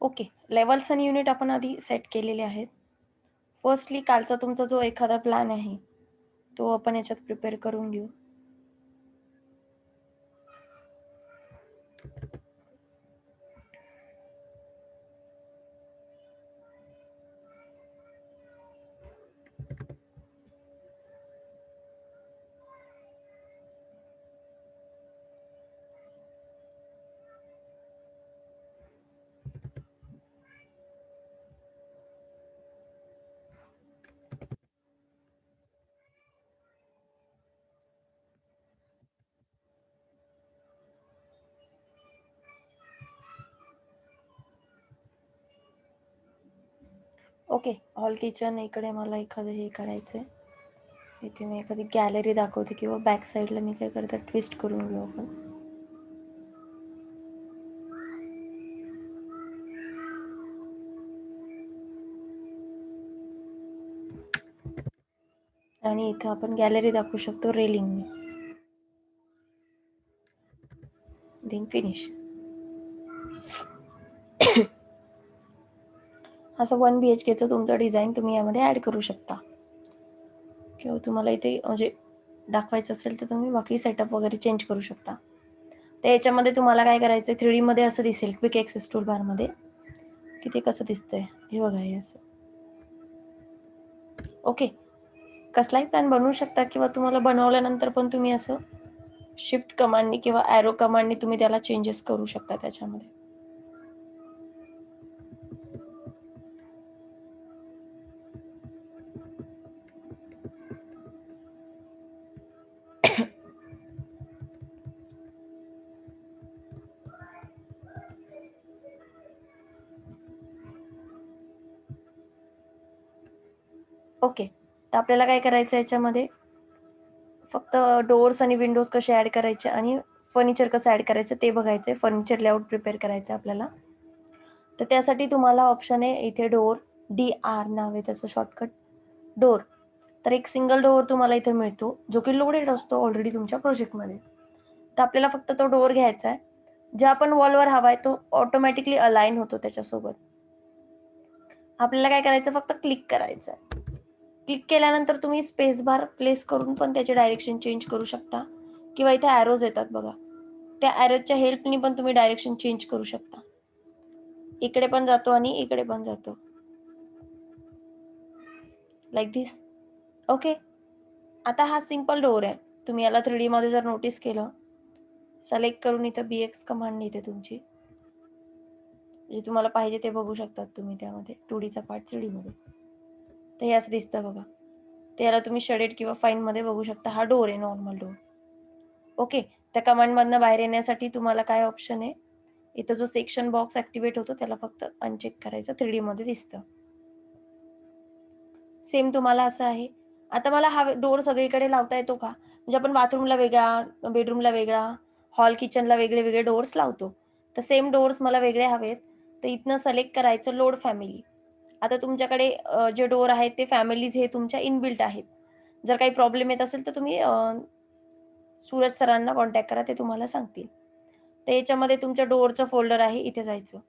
Okay. Levels आणि unit आपण आधी सेट केलेले आहेत. फर्स्टली कालचा तुमचा जो एखादा प्लॅन आहे, तो आपण याच्यात प्रिपेअर करून घेऊ. ओके. हॉल किचन इकडे मला एखादं हे करायचंय. इथे मी एखादी गॅलरी दाखवते किंवा बॅक साईडला मी काय करते ट्विस्ट करून घेऊ आपण. आणि इथं आपण गॅलरी दाखवू शकतो रेलिंगने. Then finish. असं 1 BHKचं तुमचं डिझाईन तुम्ही यामध्ये ॲड करू शकता. किंवा तुम्हाला इथे म्हणजे दाखवायचं असेल तर तुम्ही बाकी सेटअप वगैरे चेंज करू शकता. तर याच्यामध्ये तुम्हाला काय करायचं आहे 3D मध्ये असं दिसेल क्विक ॲक्सेस टूलबारमध्ये की ते कसं दिसतंय. हे बघा हे असं. ओके. कसलाही प्लॅन बनवू शकता किंवा तुम्हाला बनवल्यानंतर पण तुम्ही असं शिफ्ट कमांडनी किंवा ॲरो कमांडनी तुम्ही त्याला चेंजेस करू शकता त्याच्यामध्ये. ओके. तर आपल्याला काय करायचं याच्यामध्ये फक्त डोअर्स आणि विंडोज कसे ॲड करायचे आणि फर्निचर कसं ॲड करायचं ते बघायचं आहे. फर्निचर लेआउट प्रिपेअर करायचं आहे आपल्याला. तर त्यासाठी तुम्हाला ऑप्शन आहे इथे डोअर, DR नाव आहे त्याचं शॉर्टकट, डोअर. तर एक सिंगल डोअर तुम्हाला इथे मिळतो, जो की लोडेड असतो ऑलरेडी तुमच्या प्रोजेक्टमध्ये. तर आपल्याला फक्त तो डोअर घ्यायचा आहे. जे आपण वॉलवर हवा आहे तो ऑटोमॅटिकली अलाइन होतो त्याच्यासोबत. आपल्याला काय करायचं फक्त क्लिक करायचं आहे. क्लिक केल्यानंतर तुम्ही स्पेस बार प्लेस करून पण त्याचे डायरेक्शन चेंज करू शकता किंवा इथे ॲरोज येतात बघा. त्या ॲरोजच्या हेल्पनी पण तुम्ही डायरेक्शन चेंज करू शकता. इकडे पण जातो आणि इकडे पण जातो. Like this. ओके. आता हा सिंपल डोअर आहे. तुम्ही याला 3D मध्ये जर नोटीस केलं, सिलेक्ट करून इथं BX कमांड येते तुमची. जे तुम्हाला पाहिजे ते बघू शकतात तुम्ही त्यामध्ये 2Dचा पार्ट 3D मध्ये. तर हे असं दिसतं बघा. त्याला तुम्ही शेडेड किंवा फाईनमध्ये बघू शकता. हा डोअर आहे नॉर्मल डोअर. ओके. त्या कमांडमधनं बाहेर येण्यासाठी तुम्हाला काय ऑप्शन आहे? इथं जो सेक्शन बॉक्स ॲक्टिव्हेट होतो त्याला फक्त अनचेक करायचं 3D मध्ये दिसतं. सेम तुम्हाला असं आहे. आता मला हा डोअर सगळीकडे लावता येतो का? म्हणजे आपण बाथरूमला वेगळा, बेडरूमला वेगळा, हॉल किचनला वेगळे-वेगळे डोअर्स लावतो. तर सेम डोअर्स मला वेगळे हवेत. तर इथनं सिलेक्ट करायचं लोड फॅमिली. आता तुमच्याकडे जे डोअर आहेत ते फॅमिलीज हे तुमच्या इनबिल्ट आहेत. जर काही प्रॉब्लेम येत असेल तर तुम्ही सूरज सरांना कॉन्टॅक्ट करा, ते तुम्हाला सांगतील. तर याच्यामध्ये तुमच्या डोअरचं फोल्डर आहे, इथे जायचं.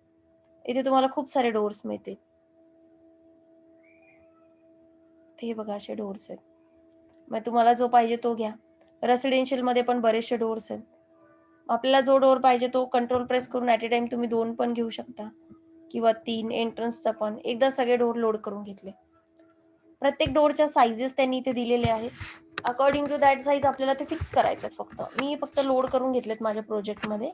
इथे तुम्हाला खूप सारे डोअर्स मिळतील. तर हे बघा असे डोअर्स आहेत. मग तुम्हाला जो पाहिजे तो घ्या. रेसिडेन्शियलमध्ये पण बरेचसे डोअर्स आहेत. आपल्याला जो डोअर पाहिजे तो कंट्रोल प्रेस करून ॲट अ टाईम तुम्ही 2 पण घेऊ शकता किंवा 3 एंट्रन्सचा पण. एकदा सगळे डोअर लोड करून घेतले. प्रत्येक डोअरच्या साइझेस त्यांनी इथे दिलेले आहेत. अकॉर्डिंग टू दॅट साइज आपल्याला ते फिक्स करायचं आहे फक्त. मी फक्त लोड करून घेतलेत माझ्या प्रोजेक्टमध्ये.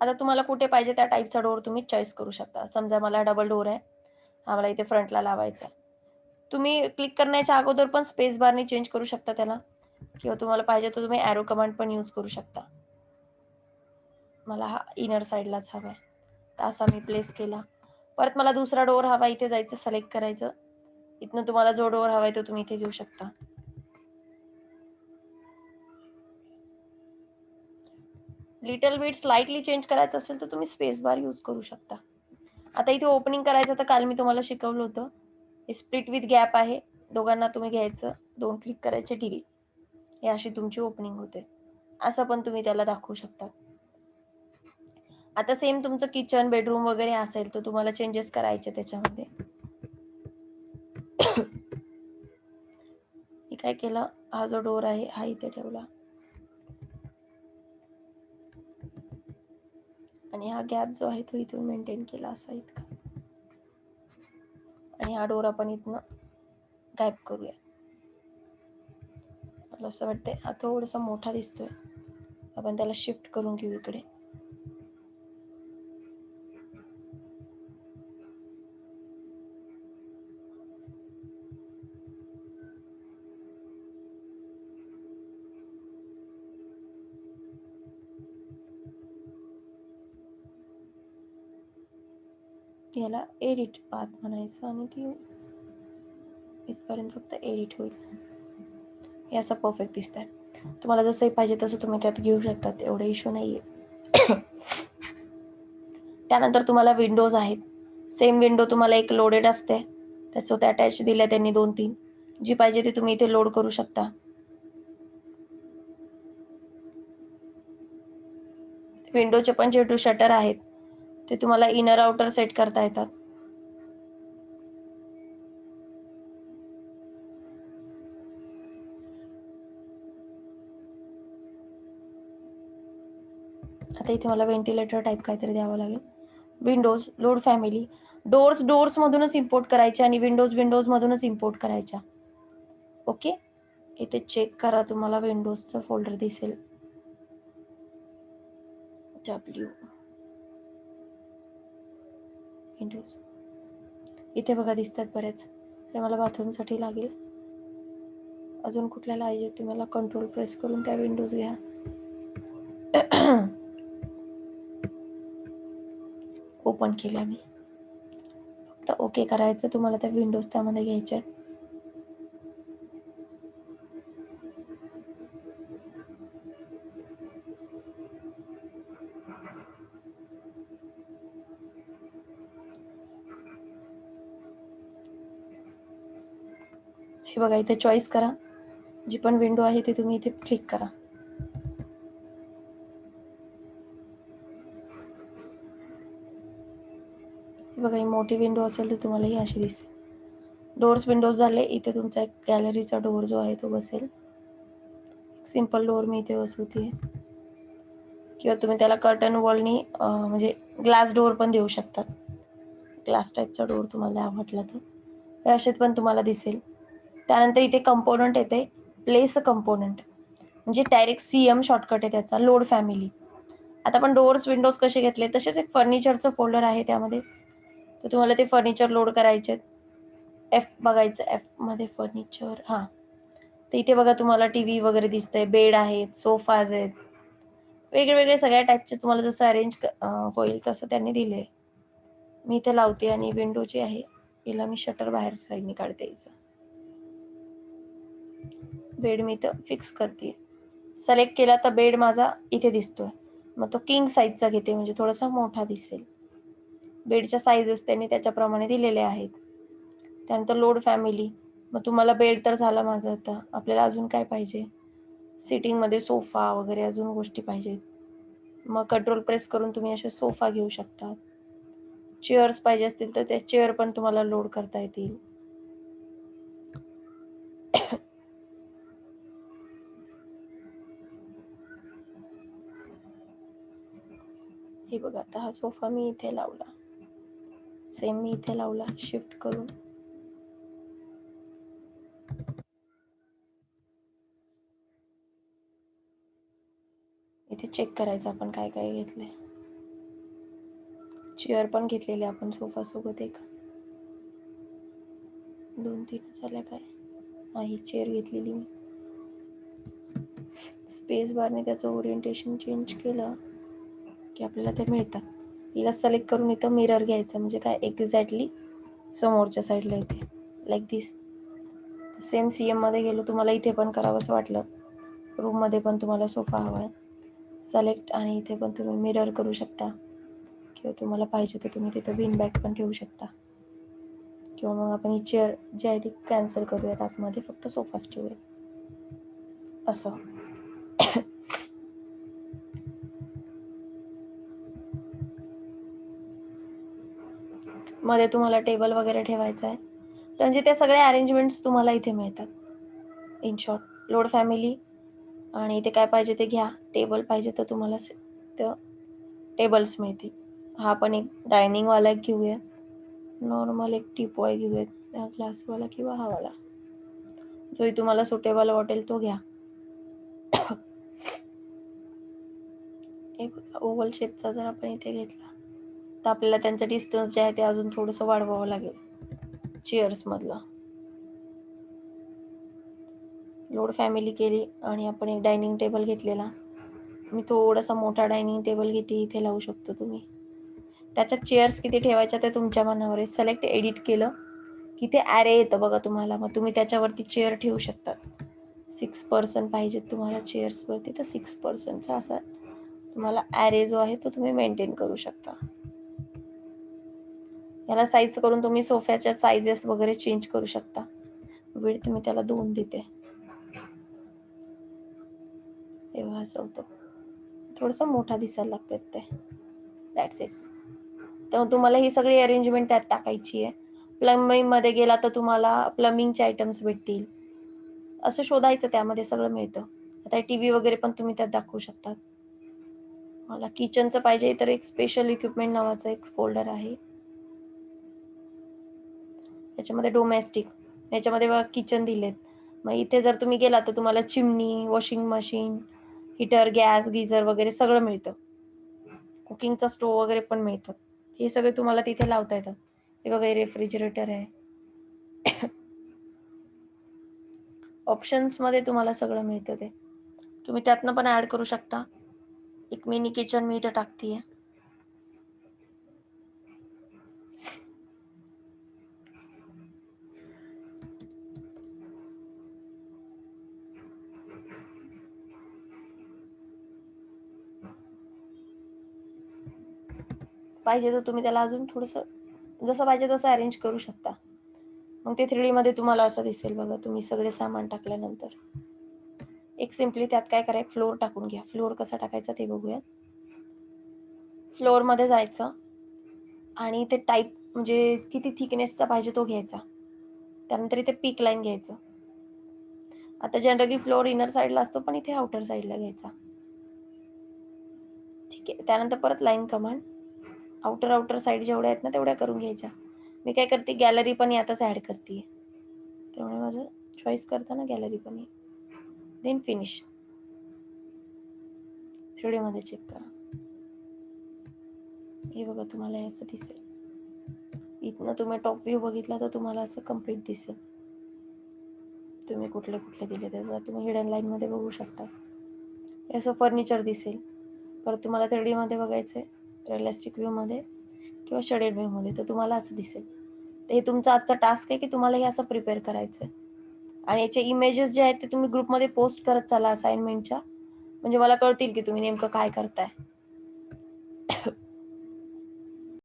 आता तुम्हाला कुठे पाहिजे त्या टाईपचा डोअर तुम्ही चॉईस करू शकता. समजा मला डबल डोअर आहे. हा मला इथे फ्रंटला लावायचा आहे. तुम्ही क्लिक करण्याच्या अगोदर पण स्पेस बारने चेंज करू शकता त्याला किंवा तुम्हाला पाहिजे तर तुम्ही ॲरो कमांड पण यूज करू शकता. मला हा इनर साइडलाच हवा आहे. तर असा मी प्लेस केला. परत मला दुसरा डोअर हवा, इथे जायचं, सिलेक्ट करायचं. इथनं तुम्हाला जो डोअर हवाय तो तुम्ही इथे घेऊ शकता. लिटल बिट स्लाइटली चेंज करायचं असेल तर तुम्ही स्पेस बार यूज करू शकता. आता इथे ओपनिंग करायचं तर काल मी तुम्हाला शिकवलं होतं. हे स्प्लिट विथ गॅप आहे. दोघांना तुम्ही घ्यायचं, 2 क्लिक करायचे, डिलीट. हे अशी तुमची ओपनिंग होते. असं पण तुम्ही त्याला दाखवू शकता. आता सेम तुमचं किचन, बेडरूम वगैरे असेल तर तुम्हाला चेंजेस करायचे त्याच्यामध्ये. मी काय केलं, हा जो डोर आहे हा इथे ठेवला आणि हा गॅप जो आहे तो इथून मेंटेन केला असा इतका, आणि हा डोर आपण इथनं गायब करूया. मला असं वाटतंय हा थोडासा मोठा दिसतोय, आपण त्याला शिफ्ट करून घेऊ इकडे. याला एडिट पाथ म्हणायचं आणि ती इथपर्यंत फक्त एडिट होईल. हे असं परफेक्ट दिसत आहे. तुम्हाला जसंही पाहिजे तसं तुम्ही त्यात घेऊ शकतात, एवढा इश्यू नाहीये. त्यानंतर तुम्हाला विंडोज आहेत. सेम विंडो तुम्हाला एक लोडेड असते, त्याच्यात अटॅच दिल्या त्यांनी 2-3. जी पाहिजे ती तुम्ही इथे लोड करू शकता. विंडोचे पण जे शटर आहेत ते तुम्हाला इनर आउटर सेट करता येतात. आता इथे मला व्हेंटिलेटर टाईप काहीतरी द्यावं लागेल. विंडोज, लोड फॅमिली, डोर्स मधूनच इम्पोर्ट करायचे आणि विंडोज मधूनच इम्पोर्ट करायच्या. ओके, इथे चेक करा, तुम्हाला विंडोजचं फोल्डर दिसेल. W विंडोज इथे बघा दिसतात बरेच. हे मला बाथरूमसाठी लागेल. अजून कुठल्याला पाहिजे तुम्हाला कंट्रोल प्रेस करून त्या विंडोज घ्या. ओपन केल्या मी. फक्त ओके करायचं. तुम्हाला त्या विंडोज त्यामध्ये घ्यायच्या. हे बघा इथे चॉईस करा, जी पण विंडो आहे ती तुम्ही इथे क्लिक करा. हे बघा, ही मोठी विंडो असेल तर तुम्हाला ही अशी दिसेल. डोर्स विंडोज झाले. इथे तुमचा एक गॅलरीचा डोर जो आहे तो बसेल. सिंपल डोर मी इथे बसवते, किंवा तुम्ही त्याला कर्टन वॉलनी म्हणजे ग्लास डोर पण देऊ शकतात. ग्लास टाईपचा डोर तुम्हाला आवडला तर हे असे पण तुम्हाला दिसेल. त्यानंतर इथे कंपोनंट येते, प्लेस कंपोनंट, म्हणजे डायरेक्ट CM शॉर्टकट आहे त्याचा. Load family. आता आपण डोर्स विंडोज कसे घेतले तसेच एक फर्निचरचं फोल्डर आहे त्यामध्ये, तर तुम्हाला ते फर्निचर लोड करायचे. F बघायचं, F मध्ये फर्निचर. हां, तर इथे बघा तुम्हाला TV वगैरे दिसतंय, बेड आहेत, सोफाज आहेत, वेगवेगळे सगळ्या टाईपचे. तुम्हाला जसं अरेंज होईल तसं त्यांनी दिले. मी इथे लावते आणि विंडो जी आहे हिला मी शटर बाहेर साईडने काढते. यायचं बेड मी इथं फिक्स करते. सिलेक्ट केला तर बेड माझा इथे दिसतोय. मग तो किंग साईजचा घेते, म्हणजे थोडासा मोठा दिसेल. बेडच्या साईजेस त्यांनी त्याच्याप्रमाणे दिलेले आहेत. त्यानंतर लोड फॅमिली. मग तुम्हाला बेड तर झाला माझं. आता आपल्याला अजून काय पाहिजे, सिटिंगमध्ये सोफा वगैरे अजून गोष्टी पाहिजेत. मग कंट्रोल प्रेस करून तुम्ही असे सोफा घेऊ शकता. चेअर्स पाहिजे असतील तर त्या चेअर पण तुम्हाला लोड करता येतील. हे बघा, आता हा सोफा मी इथे लावला. सेम मी इथे लावला, शिफ्ट करून. इथे चेक करायचं आपण काय काय घेतलंय. चेअर पण घेतलेली आपण सोफा सोबत, एक 2-3 झाल्या काय. हा, ही चेअर घेतलेली मी. स्पेस बारने त्याचं ओरिएंटेशन चेंज केलं की आपल्याला ते मिळतात. हिला सिलेक्ट करून इथं मिरर घ्यायचं, म्हणजे काय एक्झॅक्टली समोरच्या साईडला येते. लाईक दिस. सेम CM मध्ये गेलो, तुम्हाला इथे पण करावं असं वाटलं, रूममध्ये पण तुम्हाला सोफा हवा आहे, सिलेक्ट, आणि इथे पण तुम्ही मिरर करू शकता, किंवा तुम्हाला पाहिजे तर तुम्ही तिथं बिन बॅग पण ठेवू शकता, किंवा मग आपण ही चेअर जी आहे ती कॅन्सल करूयात, आतमध्ये फक्त सोफाच ठेवूयात असं. मध्ये तुम्हाला टेबल वगैरे ठेवायचा आहे, तर म्हणजे त्या सगळ्या अरेंजमेंट्स तुम्हाला इथे मिळतात. इन शॉर्ट, लोड फॅमिली, आणि इथे काय पाहिजे ते घ्या. टेबल पाहिजे तर तुम्हाला टेबल्स मिळतील. हा पण एक डायनिंगवाला एक घेऊया, नॉर्मल एक टीपॉय घेऊयात, ग्लासवाला किंवा हा वाला, जोही तुम्हाला सुटेबल वाटेल तो घ्या. एक ओव्हल शेपचा जर आपण इथे घेतला, तर आपल्याला त्यांचं डिस्टन्स जे आहे ते अजून थोडंसं वाढवावं लागेल चेअर्स मधलं. लोड फॅमिली केली आणि आपण एक डायनिंग टेबल घेतलेला. मी थोडासा मोठा डायनिंग टेबल घेते, इथे लावू शकतो तुम्ही. त्याच्यात चेअर्स किती ठेवायच्या ते तुमच्या मनावर आहे. सिलेक्ट एडिट केलं की ते ॲरे येतं बघा तुम्हाला, मग तुम्ही त्याच्यावरती चेअर ठेवू शकता. 6 पर्सन पाहिजेत तुम्हाला चेअर्सवरती, तर 6 पर्सनचा असा तुम्हाला ॲरे जो आहे तो तुम्ही मेंटेन करू शकता. याला साईज करून तुम्ही सोफ्याच्या साईजेस वगैरे चेंज करू शकता. विड्थ मी त्याला 2 देते. तेव्हा असं होतं, थोडंसं मोठा दिसायला लागतात ते. That's it. तर तुम्हाला ही सगळी अरेंजमेंट त्यात टाकायची आहे. प्लंबिंगमध्ये गेला तर तुम्हाला प्लंबिंगचे आयटम्स भेटतील, असं शोधायचं, त्यामध्ये सगळं मिळतं. आता TV वगैरे पण तुम्ही त्यात दाखवू शकता. मला किचनचं पाहिजे तर एक स्पेशल इक्विपमेंट नावाचं एक फोल्डर आहे, त्याच्यामध्ये डोमेस्टिक, याच्यामध्ये बघा किचन दिलेत. मग इथे जर तुम्ही गेला तर तुम्हाला चिमणी, washing machine, heater, gas, geyser वगैरे सगळं मिळतं. कुकिंगचा स्टोव वगैरे पण मिळतात. हे सगळे तुम्हाला तिथे लावता येतात. हे बघा, रेफ्रिजरेटर आहे. ऑप्शन्स मध्ये तुम्हाला सगळं मिळतं, ते तुम्ही त्यातनं पण ऍड करू शकता. एक मिनी किचन मी इथं टाकतीये. पाहिजे तर तुम्ही त्याला अजून थोडंसं जसं पाहिजे तसं अरेंज करू शकता. मग ते 3D मध्ये तुम्हाला असं दिसेल बघा, तुम्ही सगळे सामान टाकल्यानंतर. एक सिम्पली त्यात काय करायचं, फ्लोर टाकून घ्या. फ्लोर कसा टाकायचा ते बघूया. फ्लोर मध्ये जायचं आणि ते टाईप म्हणजे किती थिकनेसचा पाहिजे तो घ्यायचा. त्यानंतर इथे पीक लाईन घ्यायचं. आता जनरली फ्लोर इनर साईडला असतो, पण इथे आउटर साईडला घ्यायचा. ठीक आहे. त्यानंतर परत लाईन कमांड, आउटर साईड जेवढ्या आहेत ना तेवढ्या करून घ्यायच्या. मी काय करते, गॅलरी पण यातच ऍड करते, त्यामुळे माझं चॉईस करताना गॅलरी पण आहे. Then finish. 3D मध्ये चेक करा. हे बघा, तुम्हाला असं दिसेल. इथनं तुम्ही टॉप व्ह्यू बघितला तर तुम्हाला असं कम्प्लीट दिसेल. तुम्ही कुठले कुठले दिले त्याचा तुम्ही हिडन लाईन मध्ये बघू शकता. हे असं फर्निचर दिसेल. परत तुम्हाला 3D मध्ये बघायचंय, रिअलिस्टिक व्ह्यू मध्ये किंवा शेडेड व्ह्यू मध्ये, तर तुम्हाला असं दिसेल. तर हे तुमचा आजचा टास्क आहे की तुम्हाला हे असं प्रिपेअर करायचंय. आणि याचे इमेजेस जे आहेत ते तुम्ही ग्रुपमध्ये पोस्ट करत चाला असाइनमेंटच्या, म्हणजे मला कळतील की तुम्ही नेमकं काय करताय.